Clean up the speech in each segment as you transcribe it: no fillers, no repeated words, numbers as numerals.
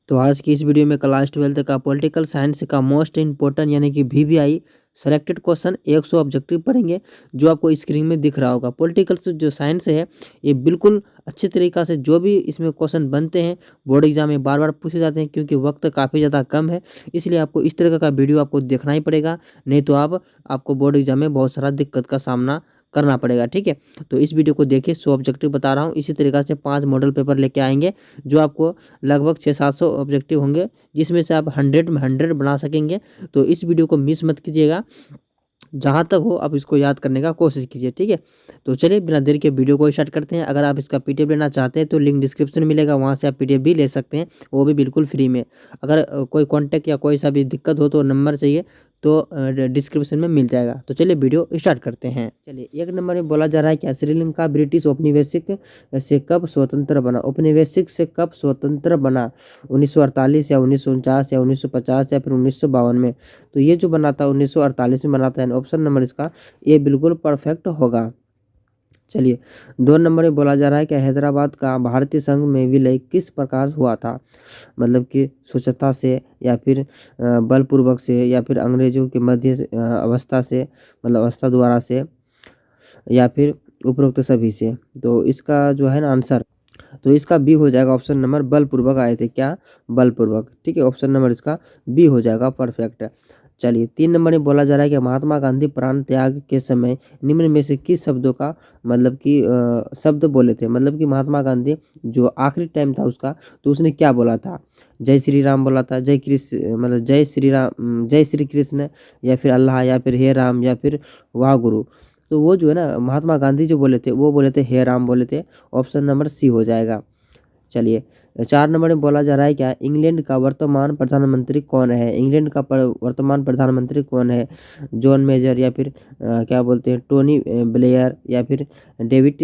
तो आज की इस वीडियो में क्लास 12 का पॉलिटिकल साइंस का मोस्ट इम्पोर्टेंट यानी कि वीवीआई सेलेक्टेड क्वेश्चन 100 ऑब्जेक्टिव पढ़ेंगे, जो आपको स्क्रीन में दिख रहा होगा। पॉलिटिकल जो साइंस है ये बिल्कुल अच्छे तरीक़ा से जो भी इसमें क्वेश्चन बनते हैं बोर्ड एग्जाम में बार बार पूछे जाते हैं, क्योंकि वक्त काफ़ी ज़्यादा कम है, इसलिए आपको इस तरह का वीडियो आपको देखना ही पड़ेगा, नहीं तो आपको बोर्ड एग्जाम में बहुत सारा दिक्कत का सामना करना पड़ेगा। ठीक है, तो इस वीडियो को देखिए, 100 ऑब्जेक्टिव बता रहा हूँ। इसी तरीक़ा से 5 मॉडल पेपर लेके आएंगे, जो आपको लगभग 600-700 ऑब्जेक्टिव होंगे, जिसमें से आप 100 में 100 बना सकेंगे। तो इस वीडियो को मिस मत कीजिएगा, जहाँ तक हो आप इसको याद करने का कोशिश कीजिए। ठीक है, तो चलिए बिना देर के वीडियो को स्टार्ट करते हैं। अगर आप इसका पीडीएफ लेना चाहते हैं तो लिंक डिस्क्रिप्शन में मिलेगा, वहाँ से आप पीडीएफ भी ले सकते हैं, वो भी बिल्कुल फ्री में। अगर कोई कॉन्टैक्ट या कोई सा भी दिक्कत हो तो नंबर चाहिए तो डिस्क्रिप्शन में मिल जाएगा। तो चलिए वीडियो स्टार्ट करते हैं। चलिए, एक नंबर में बोला जा रहा है क्या, श्रीलंका ब्रिटिश औपनिवेशिक से कब स्वतंत्र बना? औपनिवेशिक से कब स्वतंत्र बना? 1948 या 1949 या 1950 या फिर 1952 में? तो ये जो बना था 1948 में बना था, ऑप्शन नंबर इसका ये बिल्कुल परफेक्ट होगा। चलिए, 2 नंबर में बोला जा रहा है कि हैदराबाद का भारतीय संघ में विलय किस प्रकार हुआ था? मतलब कि स्वच्छता से या फिर बलपूर्वक से या फिर अंग्रेजों के मध्य अवस्था से, मतलब अवस्था द्वारा से, या फिर उपरोक्त सभी से। तो इसका जो है ना आंसर, तो इसका बी हो जाएगा ऑप्शन नंबर, बलपूर्वक आए थे। क्या? बलपूर्वक। ठीक है, ऑप्शन नंबर इसका बी हो जाएगा, परफेक्ट। चलिए, 3 नंबर में बोला जा रहा है कि महात्मा गांधी प्राण त्याग के समय निम्न में से किस शब्दों का मतलब कि शब्द बोले थे? मतलब कि महात्मा गांधी जो आखिरी टाइम था उसका, तो उसने क्या बोला था? जय श्री राम बोला था, जय कृष्ण, मतलब जय श्री राम, जय श्री कृष्ण, या फिर अल्लाह, या फिर हे राम, या फिर वाह गुरु। तो वो जो है ना महात्मा गांधी जो बोले थे वो बोले थे हे राम बोले थे, ऑप्शन नंबर सी हो जाएगा। चलिए, 4 नंबर में बोला जा रहा है क्या, इंग्लैंड का वर्तमान प्रधानमंत्री कौन है? इंग्लैंड का वर्तमान प्रधानमंत्री कौन है? जॉन मेजर, या फिर क्या बोलते हैं टोनी ब्लेयर, या फिर डेविड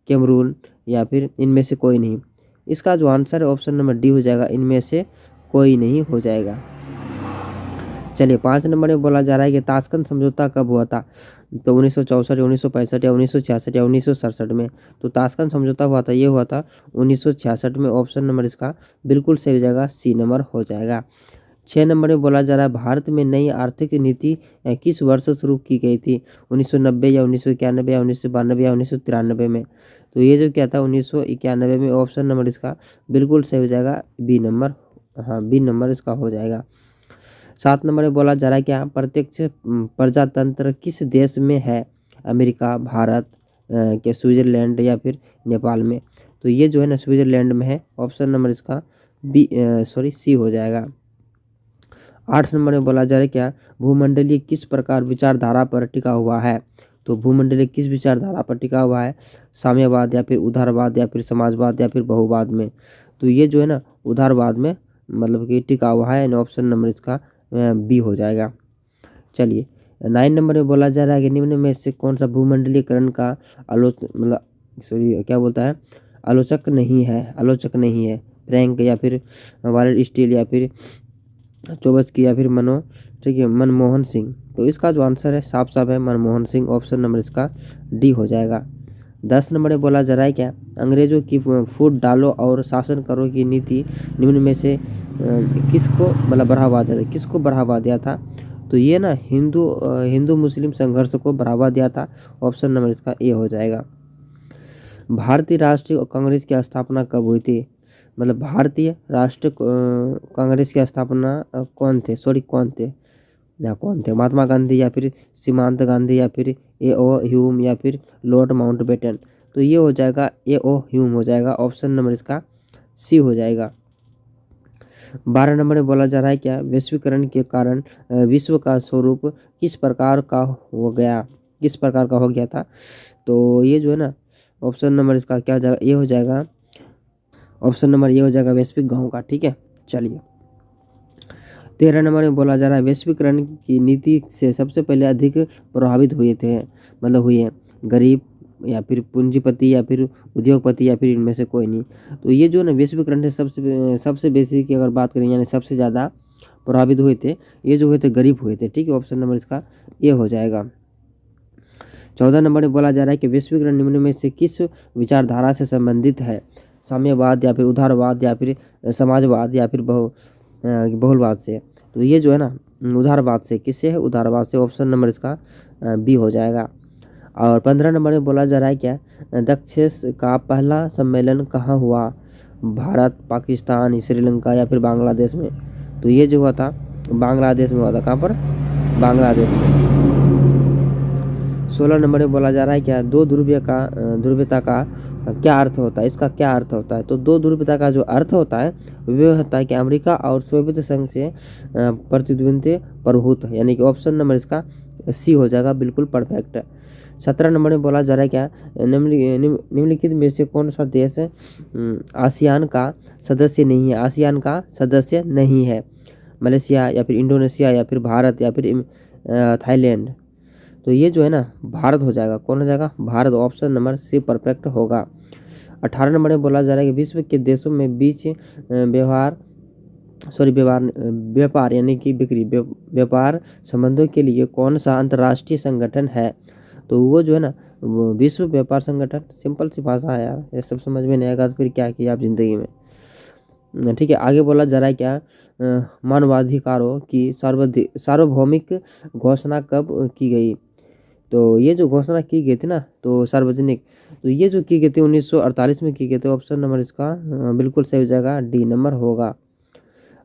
कैमरून, या फिर इनमें से कोई नहीं? इसका जो आंसर है ऑप्शन नंबर डी हो जाएगा, इनमें से कोई नहीं हो जाएगा। चलिए, 5 नंबर में बोला जा रहा है कि ताशकंद समझौता कब हुआ था? तो 1964 या 1965 या 1966 या 1967 में? तो ताशकंद समझौता हुआ था, ये हुआ था 1966 में। ऑप्शन नंबर इसका बिल्कुल सही हो जाएगा, सी नंबर हो जाएगा। 6 नंबर में बोला जा रहा है भारत में नई आर्थिक नीति किस वर्ष शुरू की गई थी? 1990 या 1991 या 1992 या 1993 में? तो ये जो क्या था 1991 में। ऑप्शन नंबर इसका बिल्कुल सही हो जाएगा, बी नंबर। हाँ, बी नंबर इसका हो जाएगा। 7 नंबर में बोला जा रहा है क्या, प्रत्यक्ष प्रजातंत्र किस देश में है? अमेरिका, भारत, के स्विट्जरलैंड, या फिर नेपाल में? तो ये जो है ना स्विट्जरलैंड में है, ऑप्शन नंबर इसका बी सी हो जाएगा। 8 नंबर में बोला जा रहा है क्या, भूमंडलीय किस प्रकार विचारधारा पर टिका हुआ है? तो भूमंडलीय किस विचारधारा पर टिका हुआ है? साम्यवाद, या फिर उदारवाद, या फिर समाजवाद, या फिर बहुवाद में? तो ये जो है ना उदारवाद में मतलब कि टिका हुआ है, ऑप्शन नंबर इसका बी हो जाएगा। चलिए, 9 नंबर में बोला जा रहा है कि निम्न में से कौन सा भूमंडलीकरण का आलोचक नहीं है? फ्रैंक, या फिर वालेट स्टील, या फिर चोबस्की, या फिर मनमोहन सिंह? तो इसका जो आंसर है साफ साफ है मनमोहन सिंह, ऑप्शन नंबर इसका डी हो जाएगा। 10 नंबर में बोला जा रहा है क्या, अंग्रेजों की फूट डालो और शासन करो की नीति निम्न में से किसको मतलब बढ़ावा दिया था? तो ये ना हिंदू मुस्लिम संघर्ष को बढ़ावा दिया था, ऑप्शन नंबर इसका ए हो जाएगा। भारतीय राष्ट्रीय कांग्रेस की स्थापना कब हुई थी? मतलब भारतीय राष्ट्रीय कांग्रेस की स्थापना कौन थे? महात्मा गांधी, या फिर सीमांत गांधी, या फिर ए.ओ. ह्यूम, या फिर लॉर्ड माउंटबेटन? तो ये हो जाएगा ए.ओ. ह्यूम हो जाएगा, ऑप्शन नंबर इसका सी हो जाएगा। 12 नंबर में बोला जा रहा है क्या, वैश्वीकरण के कारण विश्व का स्वरूप किस प्रकार का हो गया था? तो ये जो है ना ऑप्शन नंबर इसका क्या हो जाएगा, ये हो जाएगा, ऑप्शन नंबर ये हो जाएगा वैश्विक गाँव का। ठीक है, चलिए, 13 नंबर में बोला जा रहा है वैश्वीकरण की नीति से सबसे पहले अधिक प्रभावित हुए हैं गरीब, या फिर पूंजीपति, या फिर उद्योगपति, या फिर इनमें से कोई नहीं? तो ये जो ना वैश्वीकरण से सबसे बेसी की अगर बात करें, यानी सबसे ज़्यादा प्रभावित हुए थे, ये जो हुए थे गरीब हुए थे। ठीक है, ऑप्शन नंबर इसका ये हो जाएगा। 14 नंबर में बोला जा रहा है कि वैश्वीकरण निम्न में से किस विचारधारा से संबंधित है? साम्यवाद या फिर उदारवाद या फिर समाजवाद या फिर बहुलवाद से। तो ये जो है ना उदारवाद से, किससे है? उदारवाद से। ऑप्शन नंबर इसका बी हो जाएगा। और 15 नंबर में बोला जा रहा है क्या? दक्षेस का पहला सम्मेलन कहाँ हुआ? भारत, पाकिस्तान, श्रीलंका या फिर बांग्लादेश में? तो ये जो हुआ था बांग्लादेश में हुआ था। कहाँ पर? बांग्लादेश में। 16 नंबर में बोला जा रहा है क्या? ध्रुवीयता का क्या अर्थ होता है? इसका क्या अर्थ होता है? तो दो ध्रुवीयता का जो अर्थ होता है वह होता है कि अमेरिका और सोवियत संघ से प्रतिद्वंद्वी प्रभुत्व, यानी कि ऑप्शन नंबर इसका सी हो जाएगा, बिल्कुल परफेक्ट। 17 नंबर में बोला जा रहा है क्या? निम्नलिखित में से कौन सा देश आसियान का सदस्य नहीं है? आसियान का सदस्य नहीं है। मलेशिया या फिर इंडोनेशिया या फिर भारत या फिर थाईलैंड? तो ये जो है ना भारत हो जाएगा। कौन हो जाएगा? Bharat. Option number C perfect होगा। 18 नंबर में बोला जा रहा है कि विश्व के देशों में बीच व्यापार यानी कि बिक्री व्यापार संबंधों के लिए कौन सा अंतर्राष्ट्रीय संगठन है? तो वो जो है ना वो विश्व व्यापार संगठन। सिंपल सी भाषा है यार, ये सब समझ में नहीं आएगा तो फिर क्या किया आप जिंदगी में। ठीक है, आगे बोला जा रहा है क्या? मानवाधिकारों की सार्वभौमिक घोषणा कब की गई? तो ये जो घोषणा की गई थी ना तो सार्वजनिक, तो ये जो की गई थी 1948 में की गई थी। ऑप्शन नंबर इसका बिल्कुल सही हो जाएगा, डी नंबर होगा।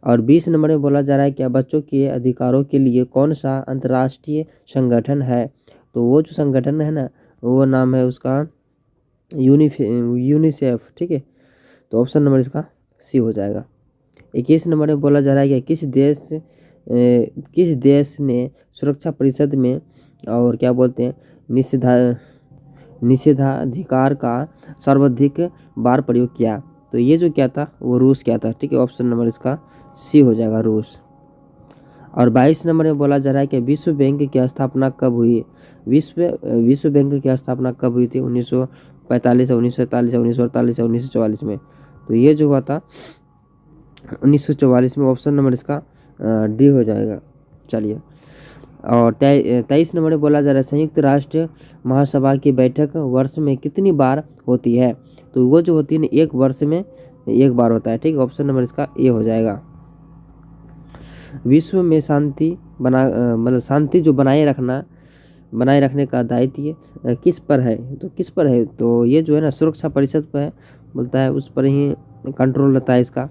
और 20 नंबर में बोला जा रहा है क्या? बच्चों के अधिकारों के लिए कौन सा अंतर्राष्ट्रीय संगठन है? तो वो जो संगठन है ना वो नाम है उसका यूनिसेफ। ठीक है, तो ऑप्शन नंबर इसका सी हो जाएगा। 21 नंबर में बोला जा रहा है कि किस देश ने सुरक्षा परिषद में और क्या बोलते हैं निषेधाधिकार का सर्वाधिक बार प्रयोग किया? तो ये जो क्या था वो रूस क्या था। ठीक है, ऑप्शन नंबर इसका सी हो जाएगा, रूस। और 22 नंबर में बोला जा रहा है कि विश्व बैंक की स्थापना कब हुई? विश्व बैंक की स्थापना कब हुई थी? 1945, 1947, 1948, 1944 में? तो ये जो हुआ था 1944 में। ऑप्शन नंबर इसका डी हो जाएगा। चलिए, और 23 नंबर में बोला जा रहा है संयुक्त राष्ट्र महासभा की बैठक वर्ष में कितनी बार होती है? तो वो जो होती है ना एक वर्ष में एक बार होता है। ठीक है, ऑप्शन नंबर इसका ए हो जाएगा। विश्व में शांति मतलब शांति जो बनाए रखने का दायित्व किस पर है? तो किस पर है? तो ये जो है ना सुरक्षा परिषद पर है, बोलता है उस पर ही कंट्रोल रहता है इसका।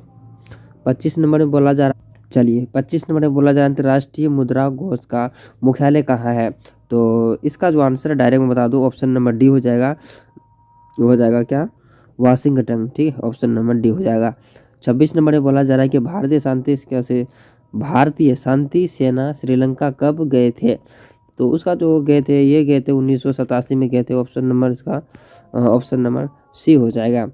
25 नंबर में बोला जा रहा, चलिए 25 नंबर में बोला जा रहा है अंतर्राष्ट्रीय मुद्रा कोष का मुख्यालय कहाँ है? तो इसका जो आंसर है डायरेक्ट मैं बता दूं, ऑप्शन नंबर डी हो जाएगा। हो जाएगा क्या? वाशिंगटन। ठीक है, ऑप्शन नंबर डी हो जाएगा। 26 नंबर में बोला जा रहा है कि भारतीय शांति सेना श्रीलंका कब गए थे? तो उसका जो गए थे 1987 में गए थे। ऑप्शन नंबर इसका ऑप्शन नंबर सी हो जाएगा।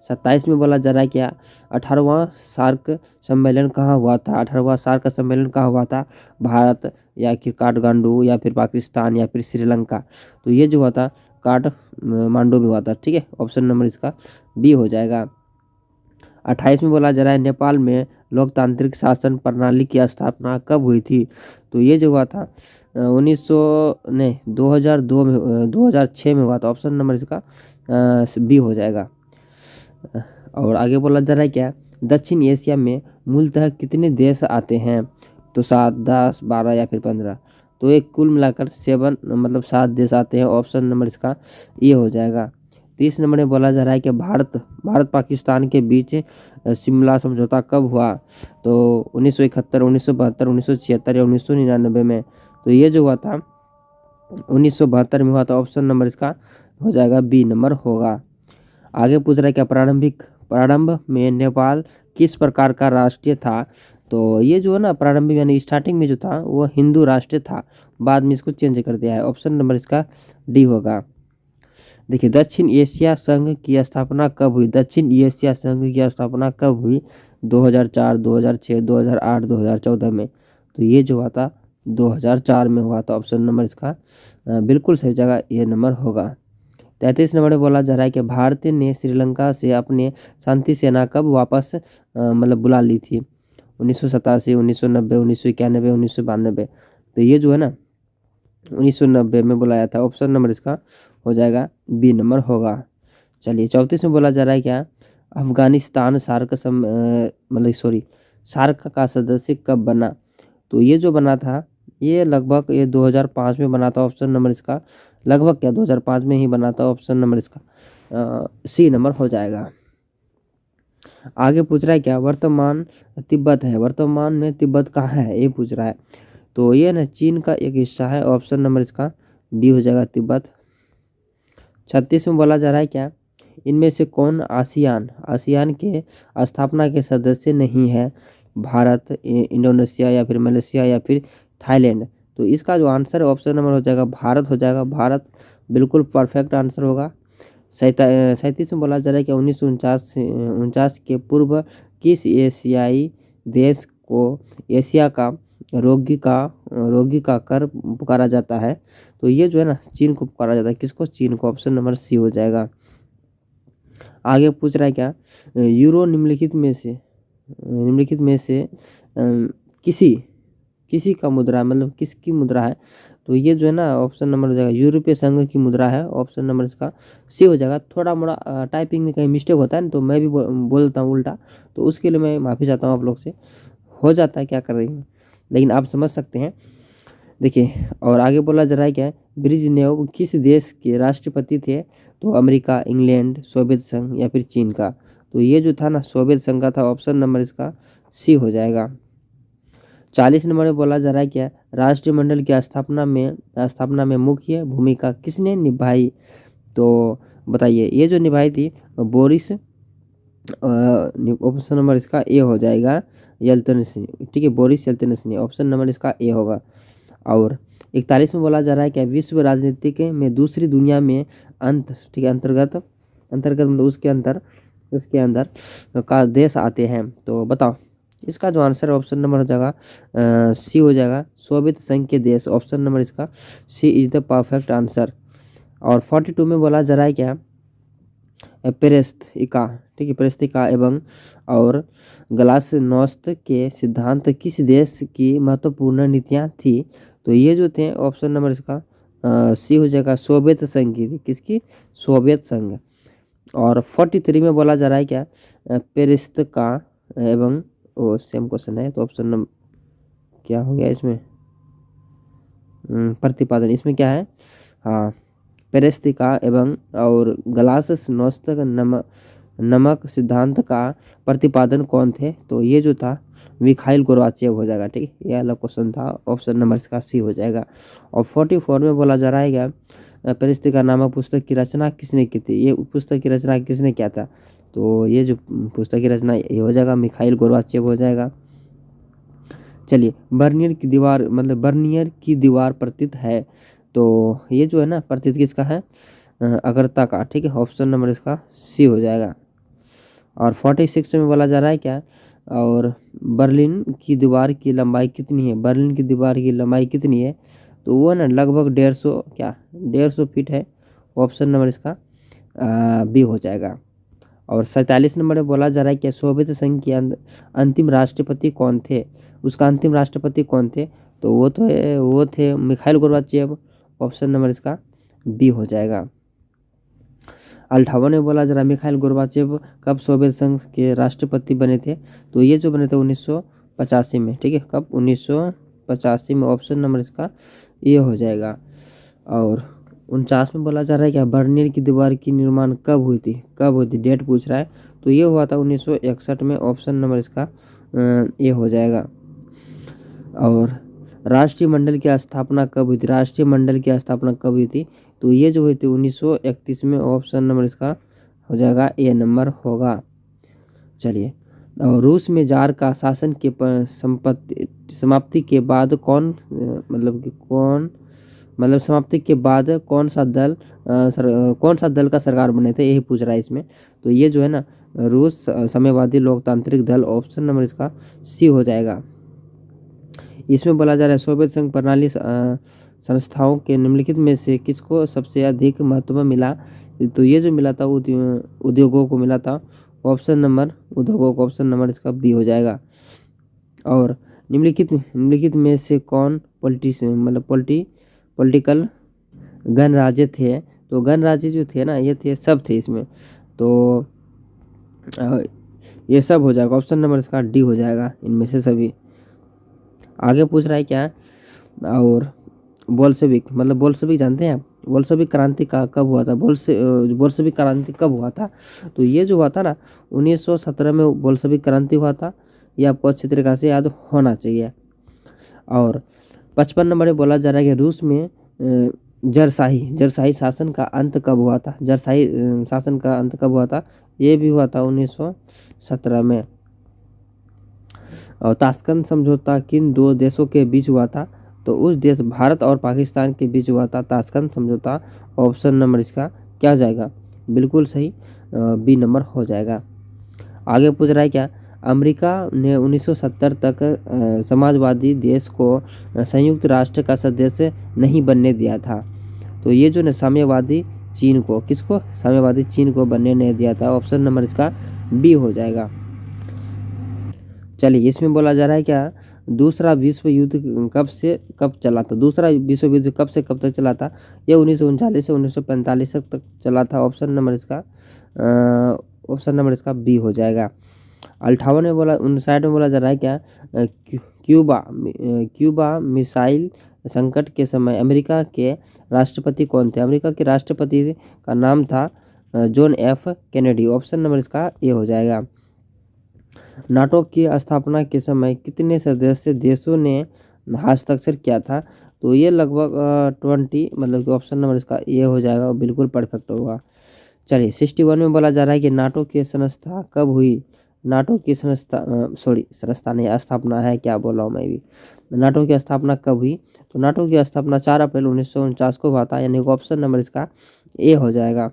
27 में बोला जा रहा है क्या? 18वां सार्क सम्मेलन कहाँ हुआ था? 18वां सार्क सम्मेलन कहाँ हुआ था? भारत या फिर काठमांडू या फिर पाकिस्तान या फिर श्रीलंका? तो ये जो हुआ था काठमांडू में हुआ था। ठीक है, ऑप्शन नंबर इसका बी हो जाएगा। 28 में बोला जा रहा है नेपाल में लोकतांत्रिक शासन प्रणाली की स्थापना कब हुई थी? तो ये जो हुआ था 2002 में 2006 में हुआ था। ऑप्शन नंबर इसका बी हो जाएगा। और आगे बोला जा रहा है क्या? दक्षिण एशिया में मूलतः कितने देश आते हैं? तो 7, 10, 12 या फिर 15? तो एक कुल मिलाकर 7 देश आते हैं। ऑप्शन नंबर इसका ये हो जाएगा। 30 नंबर में बोला जा रहा है कि भारत पाकिस्तान के बीच शिमला समझौता कब हुआ? तो 1971, 1972, 1976 या 1999 में? तो ये जो हुआ था 1972 में हुआ था। ऑप्शन नंबर इसका हो जाएगा बी नंबर होगा। आगे पूछ रहा है क्या? प्रारंभ में नेपाल किस प्रकार का राष्ट्र था? तो ये जो है ना प्रारंभिक यानी स्टार्टिंग में जो था वो हिंदू राष्ट्र था, बाद में इसको चेंज कर दिया है। ऑप्शन नंबर इसका डी होगा। देखिए दक्षिण एशिया संघ की स्थापना कब हुई? दक्षिण एशिया संघ की स्थापना कब हुई? 2004, 2006, 2008, 2014 में? तो ये जो हुआ था 2004 में हुआ था। ऑप्शन नंबर इसका बिल्कुल सही जगह ये नंबर होगा। 33 नंबर में बोला जा रहा है कि भारत ने श्रीलंका से अपने शांति सेना कब वापस मतलब बुला ली थी? 1987, 1990, 1991, 1992? तो ये जो है ना 1990 में बुलाया था। ऑप्शन नंबर इसका हो जाएगा बी नंबर होगा। चलिए 34 में बोला जा रहा है क्या? अफगानिस्तान सार्क का सदस्य कब बना? तो ये जो बना था ये लगभग ये 2005 में बना था। ऑप्शन नंबर इसका लगभग क्या 2005 में ही बना था। ऑप्शन नंबर इसका सी नंबर हो जाएगा। आगे पूछ रहा है क्या, वर्तमान तिब्बत है, वर्तमान में तिब्बत कहाँ है ये पूछ रहा है। तो ये ना चीन का एक हिस्सा है। ऑप्शन नंबर इसका बी हो जाएगा तिब्बत। 36 में बोला जा रहा है क्या, इनमें से कौन आसियान आसियान के स्थापना के सदस्य नहीं है? भारत, इंडोनेशिया या फिर मलेशिया या फिर थाईलैंड। तो इसका जो आंसर है ऑप्शन नंबर हो जाएगा भारत हो जाएगा। भारत बिल्कुल परफेक्ट आंसर होगा। 37 में बोला जा रहा है कि 1949 के पूर्व किस एशियाई देश को एशिया का रोगी का कर पुकारा जाता है? तो ये जो है ना चीन को पुकारा जाता है। किसको? चीन को। ऑप्शन नंबर सी हो जाएगा। आगे पूछ रहा है क्या, यूरो निम्नलिखित में से किसी किसी का मुद्रा मतलब किसकी मुद्रा है? तो ये जो है ना ऑप्शन नंबर हो जाएगा यूरोपीय संघ की मुद्रा है। ऑप्शन नंबर इसका सी हो जाएगा। थोड़ा मोड़ा टाइपिंग में कहीं मिस्टेक होता है ना तो मैं भी बोलता हूँ उल्टा, तो उसके लिए मैं माफ़ी चाहता हूँ आप लोग से। हो जाता है, क्या कर रही हैं, लेकिन आप समझ सकते हैं। देखिए और आगे बोला जा रहा है क्या, ब्रिजनेव किस देश के राष्ट्रपति थे? तो अमेरिका, इंग्लैंड, सोवियत संघ या फिर चीन का? तो ये जो था ना सोवियत संघ का था। ऑप्शन नंबर इसका सी हो जाएगा। 40 नंबर में बोला जा रहा है क्या, राष्ट्रमंडल की स्थापना में मुख्य भूमिका किसने निभाई? तो बताइए, ये जो निभाई थी बोरिस, ऑप्शन नंबर इसका ए हो जाएगा येल्तसिन। ठीक है, बोरिस येल्तसिन। ऑप्शन नंबर इसका ए होगा। और 41 में बोला जा रहा है कि विश्व राजनीति में दूसरी दुनिया में ठीक है अंतर्गत मतलब उसके अंदर का देश आते हैं। तो बताओ इसका जो आंसर ऑप्शन नंबर हो जाएगा सी हो जाएगा सोवियत संघ के देश। ऑप्शन नंबर इसका सी इज द परफेक्ट आंसर। और 42 में बोला जा रहा है क्या, पेरेस्त्रिका, ठीक है, पेरेस्त्रिका एवं और ग्लासनोस्त के सिद्धांत किस देश की महत्वपूर्ण नीतियाँ थी? तो ये जो थे ऑप्शन नंबर इसका सी हो जाएगा सोवियत संघ की थी। किसकी? सोवियत संघ। और 43 में बोला जा रहा है क्या, पेरेस्त्रिका एवं सेम क्वेश्चन है तो ऑप्शन नंबर क्या हो गया इसमें, प्रतिपादन इसमें क्या है, हाँ, पेरेस्त्रिका एवं और ग्लासनोस्त नमक सिद्धांत का प्रतिपादन कौन थे? तो ये जो था मिखाइल गोर्बाचेव हो जाएगा। ठीक है, ये वाला क्वेश्चन था। ऑप्शन नंबर इसका सी हो जाएगा। और 44 में बोला जा रहा है क्या, पेरेस्त्रिका नामक पुस्तक की रचना किसने की थी? ये पुस्तक की रचना किसने किया था? तो ये जो पुस्तक की रचना ये हो जाएगा मिखाइल गोर्बाचेव हो जाएगा। चलिए, बर्नियर की दीवार प्रतीत है। तो ये जो है ना प्रतीत किसका है? अगरता का। ठीक है, ऑप्शन नंबर इसका सी हो जाएगा। और 46 में बोला जा रहा है क्या, और बर्लिन की दीवार की लंबाई कितनी है? बर्लिन की दीवार की लंबाई कितनी है? तो वो ना लगभग 150 फीट है। ऑप्शन नंबर इसका बी हो जाएगा। और 47 नंबर में बोला जा रहा है कि सोवियत संघ के अंतिम राष्ट्रपति कौन थे? उसका अंतिम राष्ट्रपति कौन थे? तो वो थे मिखाइल गोर्बाचेव। ऑप्शन नंबर इसका बी हो जाएगा। 58 में बोला जा रहा है मिखाइल गोर्बाचेव कब सोवियत संघ के राष्ट्रपति बने थे? तो ये जो बने थे 1985 में। ठीक है, कब? 1985 में। ऑप्शन नंबर इसका ये हो जाएगा। और 49 में बोला जा रहा है क्या, बर्लिन की दीवार की निर्माण कब हुई थी? डेट पूछ रहा है। तो ये हुआ था 1961 में। ऑप्शन नंबर इसका ये हो जाएगा। और राष्ट्रीय मंडल की स्थापना कब हुई थी? तो ये जो हुई थी 1931 में। ऑप्शन नंबर इसका हो जाएगा ए नंबर होगा। चलिए, और रूस में जार का शासन के समाप्ति के बाद समाप्ति के बाद कौन सा दल का सरकार बने थे? यही पूछ रहा है इसमें। तो ये जो है ना रूस साम्यवादी लोकतांत्रिक दल। ऑप्शन नंबर इसका सी हो जाएगा। इसमें बोला जा रहा है सोवियत संघ प्रणाली संस्थाओं के निम्नलिखित में से किसको सबसे अधिक महत्व मिला? तो ये जो मिला था उद्योगों को मिला था। ऑप्शन नंबर इसका बी हो जाएगा। और निम्नलिखित में से कौन पॉलिटिकल गणराज्य थे? तो गणराज्य जो थे ना ये सब थे इसमें। तो ये सब हो जाएगा, ऑप्शन नंबर इसका डी हो जाएगा इनमें से सभी। आगे पूछ रहा है क्या, और बोल्शेविक मतलब बोल्शेविक जानते हैं आप, बोल्शेविक क्रांति का कब हुआ था, बोल्शेविक क्रांति कब हुआ था? तो ये जो हुआ था ना 1917 में बोल्शेविक क्रांति हुआ था, ये आपको अच्छी तरीके से याद होना चाहिए। और 55 नंबर में बोला जा रहा है कि रूस में जरशाही शासन का अंत कब हुआ था, जरशाही शासन का अंत कब हुआ था? ये भी हुआ था 1917 में। और ताशकंद समझौता किन दो देशों के बीच हुआ था? तो उस देश भारत और पाकिस्तान के बीच हुआ था ताशकंद समझौता। ऑप्शन नंबर इसका क्या जाएगा? बिल्कुल सही, बी नंबर हो जाएगा। आगे पूछ रहा है क्या, अमेरिका ने 1970 तक समाजवादी देश को संयुक्त राष्ट्र का सदस्य नहीं बनने दिया था। तो ये जो साम्यवादी चीन को, किसको? साम्यवादी चीन को बनने नहीं दिया था। ऑप्शन नंबर इसका बी हो जाएगा। चलिए, इसमें बोला जा रहा है क्या, दूसरा विश्व युद्ध कब से कब चला था? दूसरा विश्व युद्ध कब से कब तक चला था? ये 1939 से 1945 तक चला था। ऑप्शन नंबर इसका बी हो जाएगा। 58 में बोला 59 में बोला जा रहा है क्या, क्यूबा मिसाइल संकट के समय अमेरिका के राष्ट्रपति कौन थे? अमेरिका के राष्ट्रपति का नाम था John F Kennedy. Option number इसका ए हो जाएगा। नाटो की स्थापना के समय कितने सदस्य देशों ने हस्ताक्षर किया था? तो ये लगभग 20, मतलब कि ऑप्शन नंबर इसका ए हो जाएगा, बिल्कुल परफेक्ट होगा। चलिए, 61 में बोला जा रहा है कि नाटो की संस्था कब हुई? नाटो की संस्था नहीं, स्थापना है, क्या बोल रहा हूँ मैं भी। नाटो की स्थापना कब हुई? तो नाटो की स्थापना 4 अप्रैल 1949 को हुआ था, यानी ऑप्शन नंबर इसका ए हो जाएगा।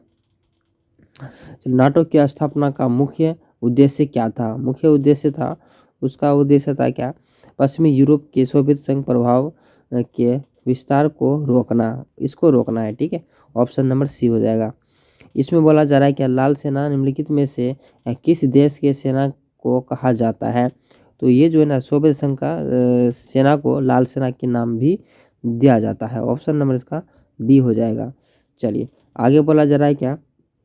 नाटो की स्थापना का मुख्य उद्देश्य क्या था? मुख्य उद्देश्य था, उसका उद्देश्य था क्या, पश्चिमी यूरोप के सोवियत संघ प्रभाव के विस्तार को रोकना, इसको रोकना है, ठीक है। ऑप्शन नंबर सी हो जाएगा। इसमें बोला जा रहा है कि लाल सेना निम्नलिखित में से किस देश के सेना को कहा जाता है? तो ये जो है ना सोवियत संघ का सेना को लाल सेना के नाम भी दिया जाता है। ऑप्शन नंबर इसका बी हो जाएगा। चलिए, आगे बोला जा रहा है क्या,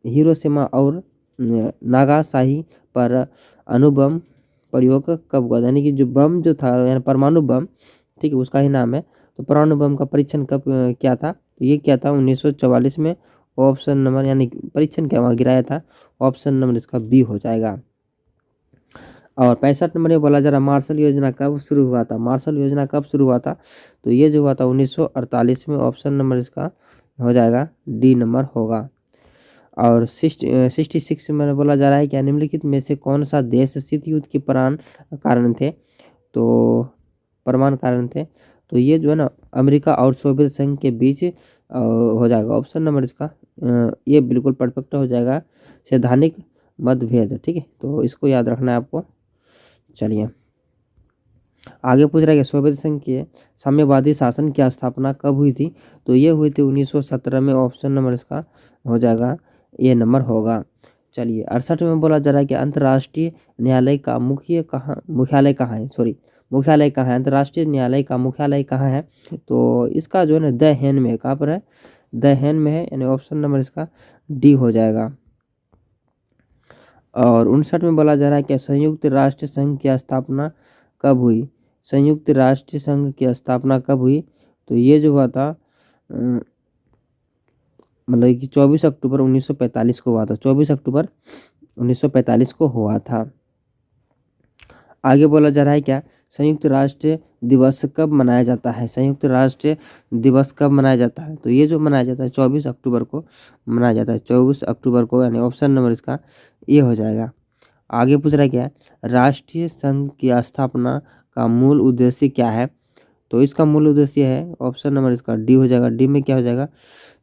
हिरोशिमा और नागासाकी पर अणुबम प्रयोग कब हुआ? यानी कि जो बम जो था, यानी परमाणु बम, ठीक है, उसका ही नाम है। तो परमाणु बम का परीक्षण कब किया था? तो ये क्या था 1944 में। ऑप्शन नंबर, यानी परीक्षण क्या वहाँ गिराया था। ऑप्शन नंबर इसका बी हो जाएगा। और 65 नंबर में बोला जा रहा मार्शल योजना कब शुरू हुआ था? मार्शल योजना कब शुरू हुआ था? तो ये जो हुआ था 1948 में। ऑप्शन नंबर इसका हो जाएगा डी नंबर होगा। और 66 में बोला जा रहा है कि निम्नलिखित में से कौन सा देश शीत युद्ध के कारण थे? तो परमाणु कारण थे। तो ये जो है ना अमेरिका और सोवियत संघ के बीच हो जाएगा। ऑप्शन नंबर इसका ये बिल्कुल परफेक्ट हो जाएगा, सैद्धांतिक मतभेद, ठीक है, तो इसको याद रखना है आपको। चलिए, आगे पूछ रहा है कि सोवियत संघ के साम्यवादी शासन की स्थापना कब हुई थी? तो ये हुई थी 1917 में। ऑप्शन नंबर इसका हो जाएगा ए नंबर होगा। चलिए, 68 में बोला जा रहा है कि अंतर्राष्ट्रीय न्यायालय का मुख्यालय कहाँ है? अंतर्राष्ट्रीय न्यायालय का मुख्यालय कहाँ है? तो इसका जो है ना द हेन में है। कहाँ पर है? द हेन में है, यानी ऑप्शन नंबर इसका डी हो जाएगा। और 59 में बोला जा रहा है कि संयुक्त राष्ट्र संघ की स्थापना कब हुई? संयुक्त राष्ट्र संघ की स्थापना कब हुई? तो ये जो हुआ था मतलब कि 24 अक्टूबर 1945 को हुआ था। 24 अक्टूबर 1945 को हुआ था। आगे बोला जा रहा है क्या, संयुक्त राष्ट्र दिवस कब मनाया जाता है? संयुक्त राष्ट्र दिवस कब मनाया जाता है? तो ये जो मनाया जाता है 24 अक्टूबर को मनाया जाता है। 24 अक्टूबर को, यानी ऑप्शन नंबर इसका ये हो जाएगा। आगे पूछ रहा है क्या, राष्ट्रीय संघ की स्थापना का मूल उद्देश्य क्या है? तो इसका मूल उद्देश्य है, ऑप्शन नंबर इसका डी हो जाएगा। डी में क्या हो जाएगा?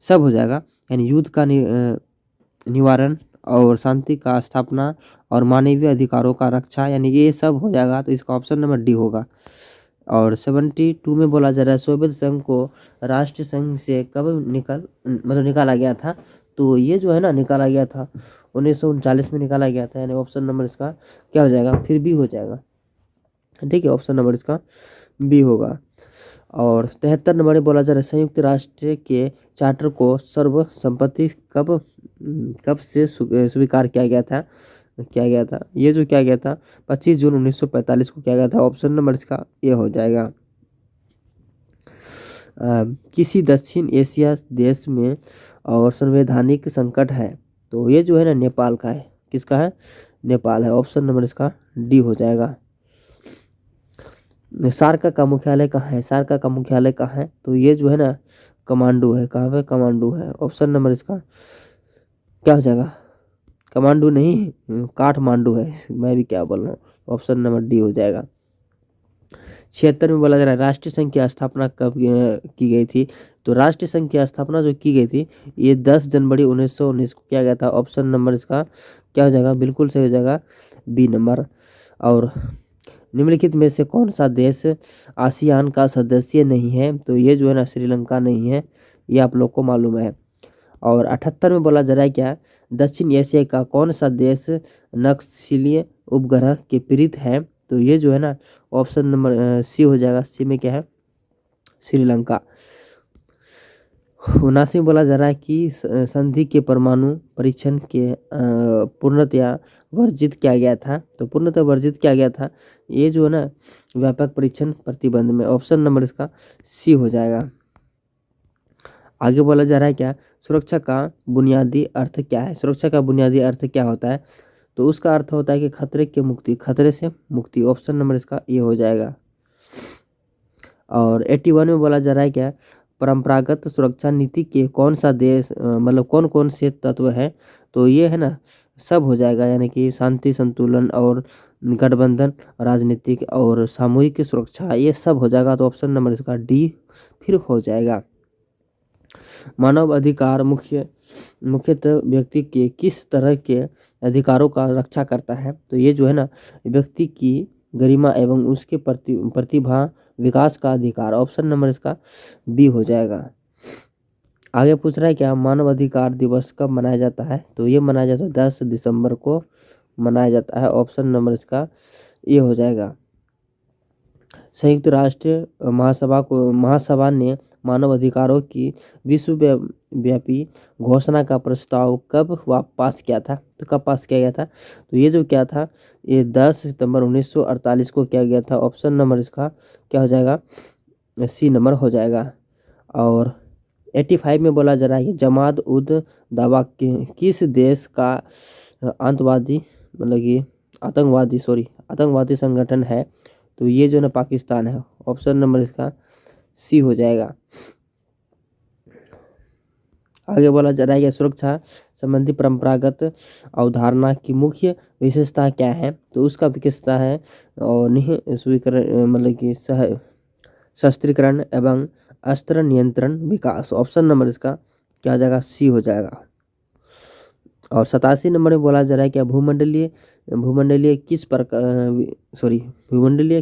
सब हो जाएगा, यानी युद्ध का निवारण और शांति का स्थापना और मानवीय अधिकारों का रक्षा, यानी ये सब हो जाएगा। तो इसका ऑप्शन नंबर डी होगा। और 72 में बोला जा रहा है सोवियत संघ को राष्ट्र संघ से कब निकाला गया था? तो ये जो है ना निकाला गया था 1939 में निकाला गया था, यानी ऑप्शन नंबर इसका क्या हो जाएगा? फिर बी हो जाएगा, ठीक है, ऑप्शन नंबर इसका बी होगा। और 73 नंबर में बोला जा रहा है संयुक्त राष्ट्र के चार्टर को सर्वसम्मति कब से स्वीकार किया गया था? किया गया था। ये जो किया गया था 25 जून 1945 को किया गया था। ऑप्शन नंबर इसका ए हो जाएगा। किसी दक्षिण एशिया देश में और संवैधानिक संकट है, तो ये जो है ना नेपाल का है। किसका है? नेपाल है। ऑप्शन नंबर इसका डी हो जाएगा। सार्क का मुख्यालय कहाँ है? सार्क का मुख्यालय कहाँ है? तो ये जो है ना कमांडू है। कहाँ पे? कमांडू है। ऑप्शन नंबर इसका क्या हो जाएगा? कमांडू नहीं, काठमांडू है। मैं भी क्या बोल रहा हूँ। ऑप्शन नंबर डी हो जाएगा। 76 में बोला जा रहा है राष्ट्रीय संघ की स्थापना कब की गई थी? तो राष्ट्रीय संघ की स्थापना जो की गई थी ये 10 जनवरी 1919 को किया गया था। ऑप्शन नंबर इसका क्या हो जाएगा? बिल्कुल सही हो जाएगा, बी नंबर। और निम्नलिखित में से कौन सा देश आसियान का सदस्य नहीं है? तो ये जो है ना श्रीलंका नहीं है, ये आप लोग को मालूम है। और 78 में बोला जा रहा है क्या? दक्षिण एशिया का कौन सा देश नक्सलीय उपग्रह के पीड़ित है? तो ये जो है ना ऑप्शन नंबर सी हो जाएगा। सी में क्या है? श्रीलंका। 79 में बोला जा रहा है कि संधि के परमाणु परीक्षण के पूर्णतया वर्जित किया गया था। तो पूर्णतः वर्जित किया गया था, ये जो है ना व्यापक परीक्षण प्रतिबंध में। ऑप्शन नंबर इसका सी हो जाएगा। आगे बोला जा रहा है क्या? सुरक्षा का बुनियादी अर्थ क्या है? सुरक्षा का बुनियादी अर्थ क्या होता है? तो उसका अर्थ होता है कि खतरे के मुक्ति, खतरे से मुक्ति। ऑप्शन नंबर इसका ये हो जाएगा। और 81 में बोला जा रहा है क्या? परंपरागत सुरक्षा नीति के कौन सा देश मतलब कौन कौन से तत्व है? तो ये है ना सब हो जाएगा, यानी कि शांति, संतुलन और गठबंधन, राजनीतिक और सामूहिक सुरक्षा, ये सब हो जाएगा। तो ऑप्शन नंबर इसका डी फिर हो जाएगा। मानव अधिकार मुख्यतः व्यक्ति के किस तरह के अधिकारों का रक्षा करता है? तो ये जो है ना व्यक्ति की गरिमा एवं उसके प्रतिभा विकास का अधिकार। ऑप्शन नंबर इसका बी हो जाएगा। आगे पूछ रहा है क्या? मानव अधिकार दिवस कब मनाया जाता है? तो ये मनाया जाता है 10 दिसंबर को मनाया जाता है। ऑप्शन नंबर इसका ये हो जाएगा। संयुक्त राष्ट्र महासभा ने मानव अधिकारों की विश्वव्यापी घोषणा का प्रस्ताव कब पास किया था? तो कब पास किया गया था? तो ये जो क्या था, ये 10 सितंबर 1948 को किया गया था। ऑप्शन नंबर इसका क्या हो जाएगा? सी नंबर हो जाएगा। और 85 में बोला जा रहा है कि जमात उद दावा किस देश का आतंकवादी मतलब कि आतंकवादी संगठन है? तो ये जो ना पाकिस्तान है। ऑप्शन नंबर इसका सी हो जाएगा। आगे बोला जा रहा है कि सुरक्षा संबंधी परंपरागत अवधारणा की मुख्य विशेषता क्या है? तो उसका विशेषता है और स्वीकरण मतलब कि शस्त्रीकरण एवं अस्त्र नियंत्रण विकास। ऑप्शन नंबर इसका क्या हो जाएगा? सी हो जाएगा। और 87 नंबर में बोला जा रहा है कि भूमंडलीय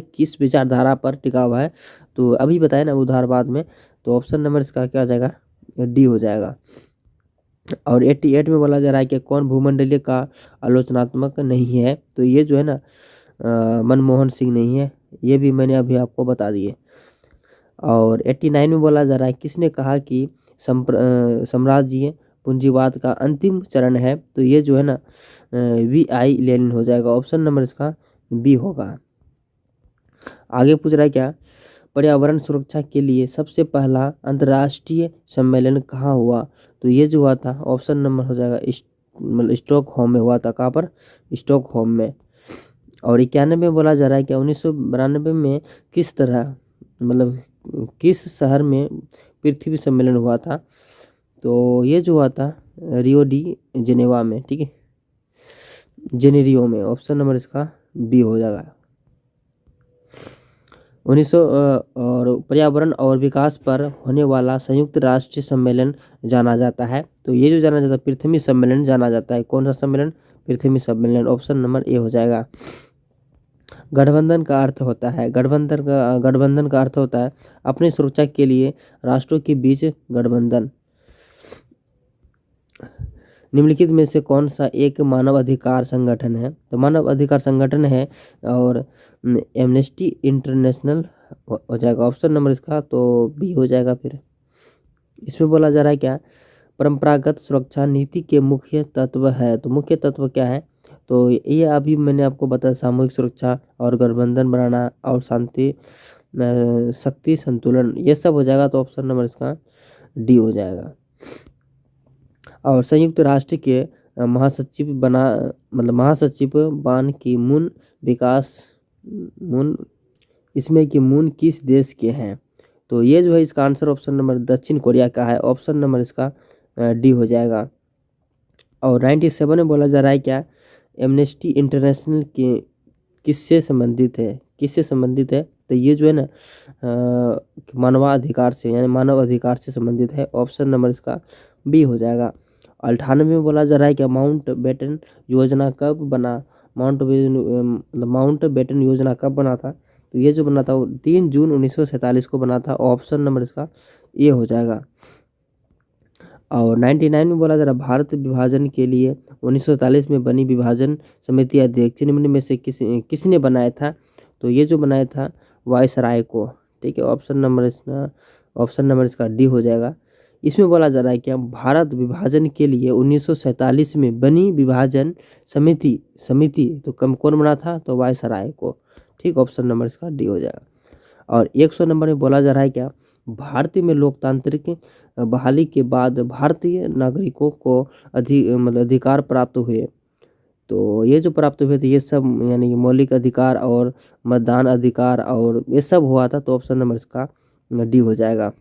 किस विचारधारा पर टिका हुआ है? तो अभी बताया ना उदारवाद में। तो ऑप्शन नंबर इसका क्या हो जाएगा? डी हो जाएगा। और 88 में बोला जा रहा है कि कौन भूमंडलीय का आलोचनात्मक नहीं है? तो ये जो है ना मनमोहन सिंह नहीं है, ये भी मैंने अभी आपको बता दिए। और 89 में बोला जा रहा है किसने कहा कि साम्राज्यीय पूंजीवाद का अंतिम चरण है? तो ये जो है ना V.I. लेनिन हो जाएगा। ऑप्शन नंबर इसका बी होगा। आगे पूछ रहा है क्या? पर्यावरण सुरक्षा के लिए सबसे पहला अंतर्राष्ट्रीय सम्मेलन कहाँ हुआ? तो ये जो हुआ था ऑप्शन नंबर हो जाएगा स्टॉकहोम में हुआ था। कहाँ पर? स्टॉकहोम में। और 91 में बोला जा रहा है कि 1992 में किस तरह मतलब किस शहर में पृथ्वी सम्मेलन हुआ था? तो ये जो हुआ था रियो डी जेनेवा में, ठीक है, जेनेरियो में। ऑप्शन नंबर इसका बी हो जाएगा। 1900 और पर्यावरण और विकास पर होने वाला संयुक्त राष्ट्र सम्मेलन जाना जाता है। तो ये जो जाना जाता है पृथ्वी सम्मेलन जाना जाता है। कौन सा सम्मेलन? पृथ्वी सम्मेलन। ऑप्शन नंबर ए हो जाएगा। गठबंधन का अर्थ होता है अपनी सुरक्षा के लिए राष्ट्रों के बीच गठबंधन। निम्नलिखित में से कौन सा एक मानव अधिकार संगठन है? तो मानव अधिकार संगठन है और एमनेस्टी इंटरनेशनल हो जाएगा। ऑप्शन नंबर इसका तो बी हो जाएगा। फिर इसमें बोला जा रहा है क्या? परंपरागत सुरक्षा नीति के मुख्य तत्व है। तो मुख्य तत्व क्या है? तो ये अभी मैंने आपको बताया, सामूहिक सुरक्षा और गठबंधन बनाना और शांति शक्ति संतुलन, ये सब हो जाएगा तो ऑप्शन नंबर इसका डी हो जाएगा। और संयुक्त राष्ट्र के महासचिव बना, मतलब महासचिव बान की मून विकास मून, इसमें कि मून किस देश के हैं? तो ये जो है इसका आंसर ऑप्शन नंबर दक्षिण कोरिया का है। ऑप्शन नंबर इसका डी हो जाएगा। और 97 में बोला जा रहा है क्या, एमनेस्टी इंटरनेशनल के किससे संबंधित है? किससे संबंधित है? तो ये जो है ना मानवाधिकार से, यानी मानव अधिकार से संबंधित है। ऑप्शन नंबर इसका बी हो जाएगा। 98 में बोला जा रहा है कि माउंट बेटन योजना कब बना? माउंट बेटन योजना कब बना था? तो ये जो बना था वो 3 जून 1947 को बना था। ऑप्शन नंबर इसका ए हो जाएगा। और 99 में बोला जा रहा है भारत विभाजन के लिए 1947 में बनी विभाजन समिति अध्यक्ष निम्न में से किसने बनाया था? तो ये जो बनाया था वायसराय को। ठीक है, ऑप्शन नंबर इसका डी हो जाएगा। इसमें बोला जा रहा है कि भारत विभाजन के लिए 1947 में बनी विभाजन समिति तो कौन बना था? तो वायसराय को। ठीक, ऑप्शन नंबर इसका डी हो जाएगा। और 100 नंबर में बोला जा रहा है क्या, भारतीय में लोकतांत्रिक बहाली के बाद भारतीय नागरिकों को अधिकार प्राप्त हुए। तो ये जो प्राप्त हुए थे ये सब यानी कि मौलिक अधिकार और मतदान अधिकार और ये सब हुआ था। तो ऑप्शन नंबर इसका डी हो जाएगा।